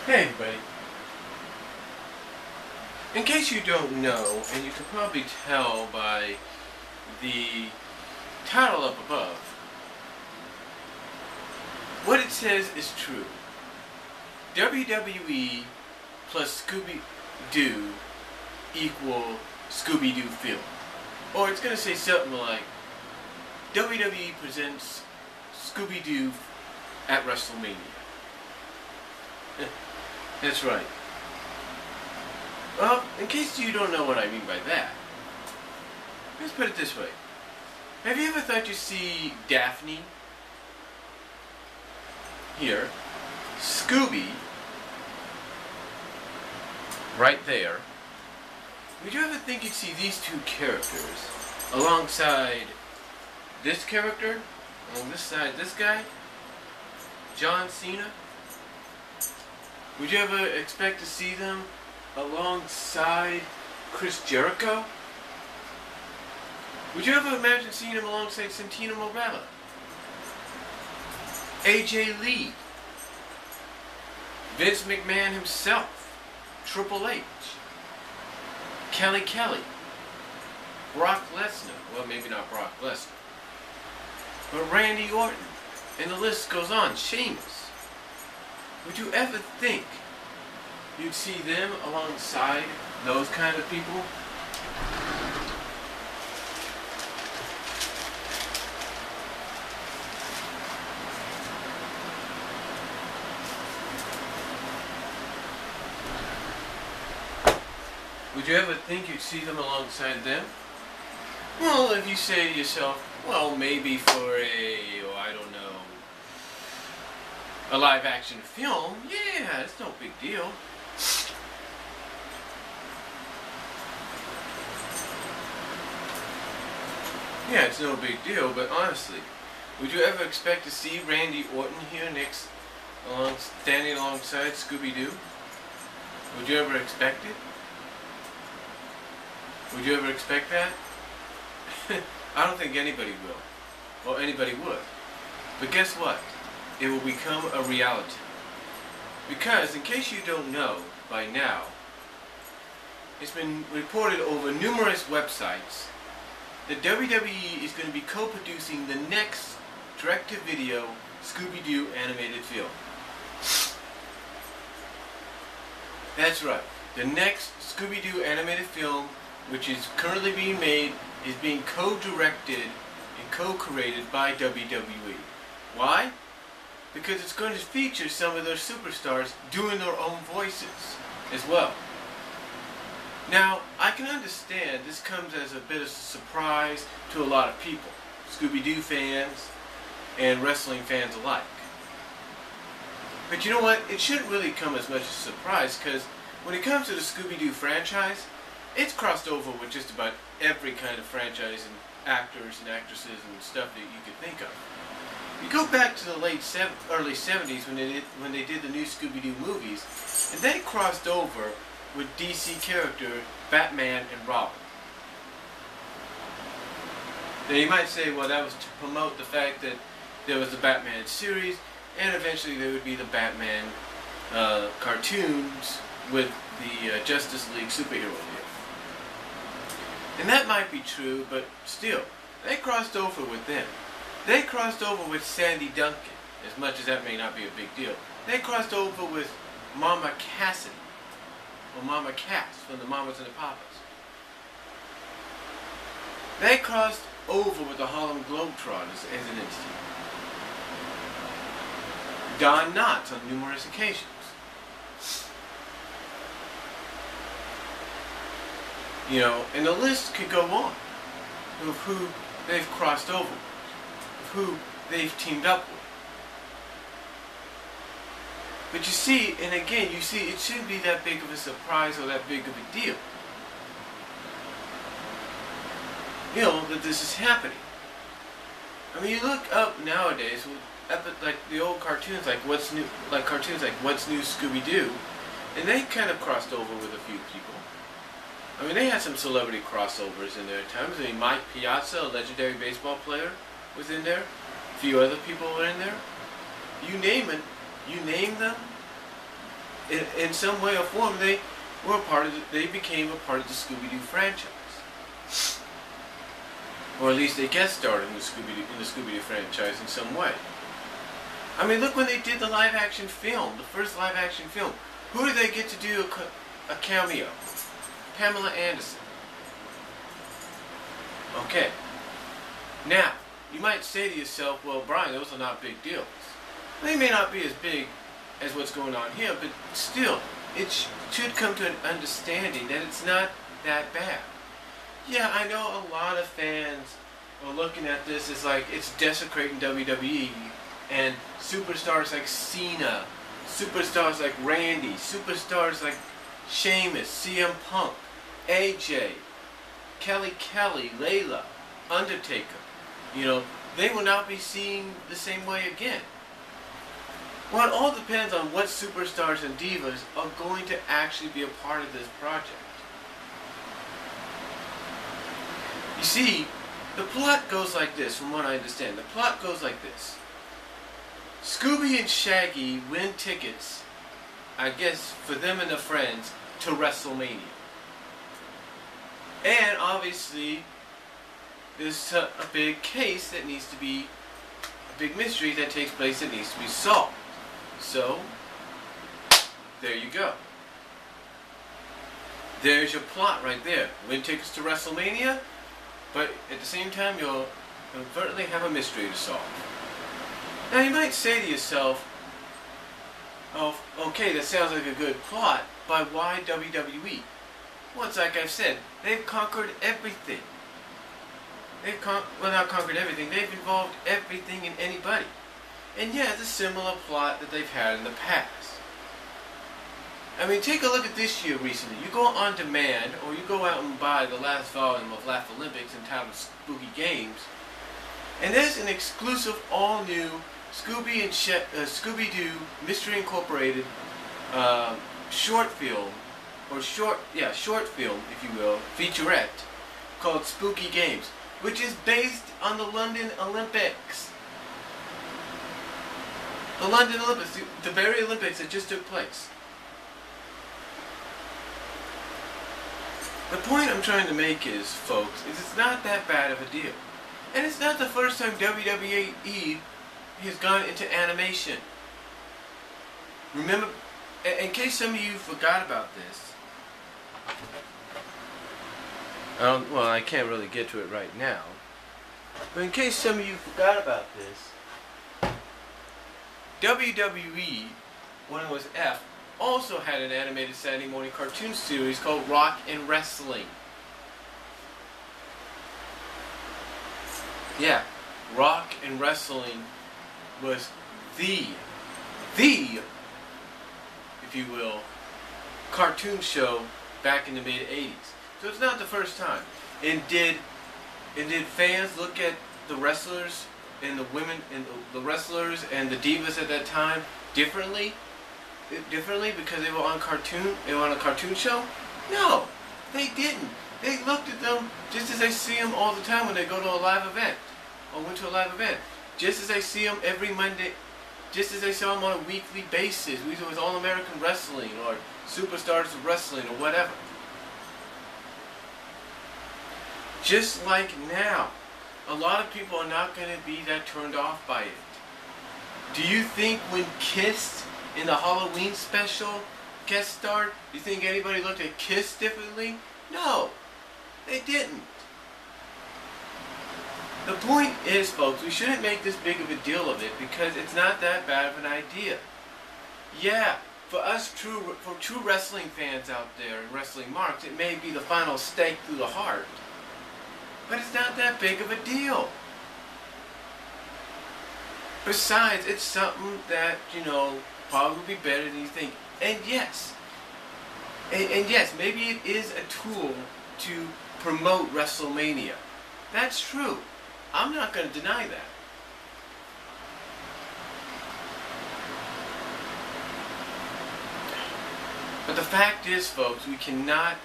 Hey everybody. In case you don't know, and you can probably tell by the title up above, what it says is true. WWE plus Scooby-Doo equal Scooby-Doo film. Or it's going to say something like, WWE presents Scooby-Doo at WrestleMania. That's right. Well, in case you don't know what I mean by that, let's put it this way. Have you ever thought you see Daphne here, Scooby right there? Would you ever think you'd see these two characters alongside this character, on this side, this guy, John Cena? Would you ever expect to see them alongside Chris Jericho? Would you ever imagine seeing him alongside Santino Marella? AJ Lee? Vince McMahon himself? Triple H? Kelly, Brock Lesnar, well maybe not Brock Lesnar, but Randy Orton, and the list goes on, Sheamus. Would you ever think you'd see them alongside those kind of people? Would you ever think you'd see them alongside them? Well, if you say to yourself, well, maybe for I don't know, a live action film, yeah, it's no big deal. Yeah, it's no big deal, but honestly, would you ever expect to see Randy Orton here standing alongside Scooby-Doo? Would you ever expect it? Would you ever expect that? I don't think anybody will, or anybody would. But guess what? It will become a reality. Because, in case you don't know by now, it's been reported over numerous websites that WWE is going to be co-producing the next direct-to-video Scooby-Doo animated film. That's right. The next Scooby-Doo animated film, which is currently being made, is being co-directed and co-created by WWE. Why? Because it's going to feature some of their superstars doing their own voices as well. Now, I can understand this comes as a bit of a surprise to a lot of people, Scooby-Doo fans and wrestling fans alike. But you know what? It shouldn't really come as much as a surprise, because when it comes to the Scooby-Doo franchise, it's crossed over with just about every kind of franchise and actors and actresses and stuff that you could think of. You go back to the early 70s when they did the new Scooby-Doo movies, and they crossed over with DC character Batman and Robin. Now you might say, well, that was to promote the fact that there was the Batman series, and eventually there would be the Batman cartoons with the Justice League superhero deal. And that might be true, but still, they crossed over with them. They crossed over with Sandy Duncan, as much as that may not be a big deal. They crossed over with Mama Cassidy, or Mama Cass from the Mamas and the Papas. They crossed over with the Harlem Globetrotters as an entity. Don Knotts on numerous occasions. You know, and the list could go on of who they've crossed over with, of who they've teamed up with. But you see, and again, you see, it shouldn't be that big of a surprise or that big of a deal. You know, that this is happening. I mean, you look up nowadays, like the old cartoons, like What's New, like cartoons like What's New Scooby-Doo, and they kind of crossed over with a few people. I mean, they had some celebrity crossovers in there at times. I mean, Mike Piazza, a legendary baseball player, was in there. A few other people were in there. You name it, you name them, in some way or form, they became a part of the Scooby-Doo franchise. Or at least they guest starred in the Scooby-Doo franchise in some way. I mean, look when they did the live-action film, the first live-action film. Who did they get to do a cameo? Pamela Anderson. Okay. Now, you might say to yourself, well, Brian, those are not big deals. They may not be as big as what's going on here, but still, it should come to an understanding that it's not that bad. Yeah, I know a lot of fans are looking at this as like it's desecrating WWE and superstars like Cena, superstars like Randy, superstars like Sheamus, CM Punk, AJ, Kelly, Layla, Undertaker. You know, they will not be seen the same way again. Well, it all depends on what superstars and divas are going to actually be a part of this project. You see, the plot goes like this, from what I understand. The plot goes like this. Scooby and Shaggy win tickets, I guess, for them and their friends, to WrestleMania. And obviously, there's a big case that needs to be, a big mystery that takes place that needs to be solved. So, there you go. There's your plot right there. Win tickets to WrestleMania, but at the same time you'll inadvertently have a mystery to solve. Now you might say to yourself, oh, okay, that sounds like a good plot, but why WWE? Well, it's like I've said, they've conquered everything. Well, not conquered everything, they've involved everything and anybody. And yeah, it's a similar plot that they've had in the past. I mean, take a look at this year recently. You go on demand, or you go out and buy the last volume of Laugh Olympics entitled Spooky Games, and there's an exclusive, all-new Scooby-Doo Mystery Incorporated short film, short film, if you will, featurette, called Spooky Games, which is based on the London Olympics. The London Olympics, the very Olympics that just took place. The point I'm trying to make is, folks, is it's not that bad of a deal. And it's not the first time WWE has gone into animation. Remember, in case some of you forgot about this, well, I can't really get to it right now, but in case some of you forgot about this, WWE, when it was F, also had an animated Saturday morning cartoon series called Rock and Wrestling. Yeah, Rock and Wrestling was the, if you will, cartoon show back in the mid-'80s. So it's not the first time. And did fans look at the wrestlers and the women and the wrestlers and the divas at that time differently because they were on a cartoon show? No, they didn't. They looked at them just as I see them all the time when they go to a live event or went to a live event. Just as I see them every Monday, just as I saw them on a weekly basis, whether it was All American Wrestling or Superstars of Wrestling or whatever. Just like now, a lot of people are not going to be that turned off by it. Do you think when Kiss in the Halloween special guest starred, you think anybody looked at Kiss differently? No, they didn't. The point is, folks, we shouldn't make this big of a deal of it because it's not that bad of an idea. Yeah, for us true wrestling fans out there and wrestling marks, it may be the final stake through the heart. But it's not that big of a deal. Besides, it's something that, you know, probably would be better than you think. And yes, maybe it is a tool to promote WrestleMania. That's true. I'm not going to deny that. But the fact is, folks, we cannot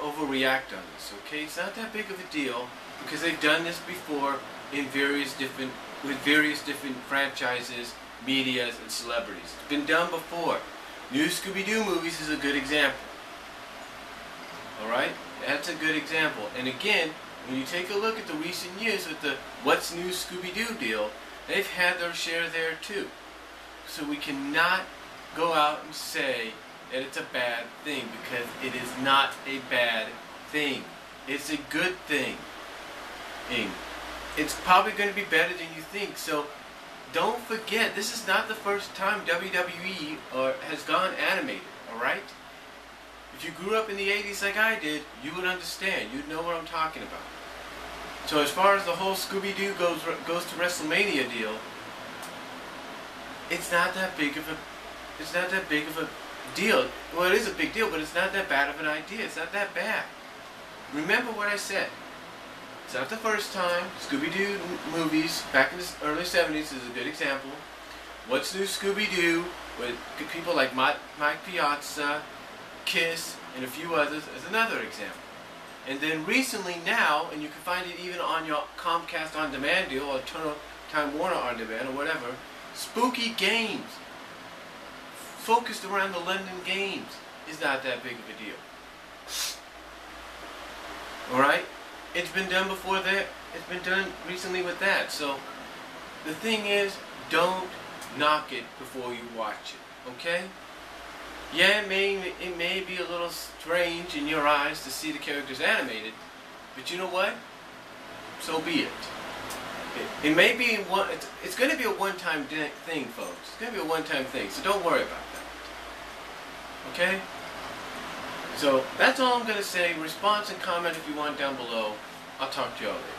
overreact on this, okay? It's not that big of a deal because they've done this before in with various different franchises medias and celebrities. It's been done before. New Scooby-Doo movies is a good example. Alright? That's a good example. And again, when you take a look at the recent years with the What's New Scooby-Doo deal, they've had their share there too. So we cannot go out and say that it's a bad thing, because it is not a bad thing. It's a good thing. It's probably going to be better than you think. So don't forget, this is not the first time WWE has gone animated, alright? If you grew up in the 80s like I did, you would understand. You'd know what I'm talking about. So as far as the whole Scooby-Doo goes to WrestleMania deal, it's not that big of a deal. Well, it is a big deal, but it's not that bad of an idea. It's not that bad. Remember what I said. It's not the first time. Scooby-Doo movies back in the early 70s is a good example. What's New Scooby-Doo with people like Mike Piazza, Kiss, and a few others is another example. And then recently now, and you can find it even on your Comcast On Demand deal or Time Warner On Demand or whatever, Spooky Games, focused around the London Games, is not that big of a deal. Alright? It's been done before that. It's been done recently with that. So the thing is, don't knock it before you watch it. Okay? Yeah, it may be a little strange in your eyes to see the characters animated, but you know what? So be it. It may be it's going to be a one-time thing, folks. It's going to be a one-time thing, so don't worry about that. Okay? So that's all I'm going to say. Response and comment if you want down below. I'll talk to you all later.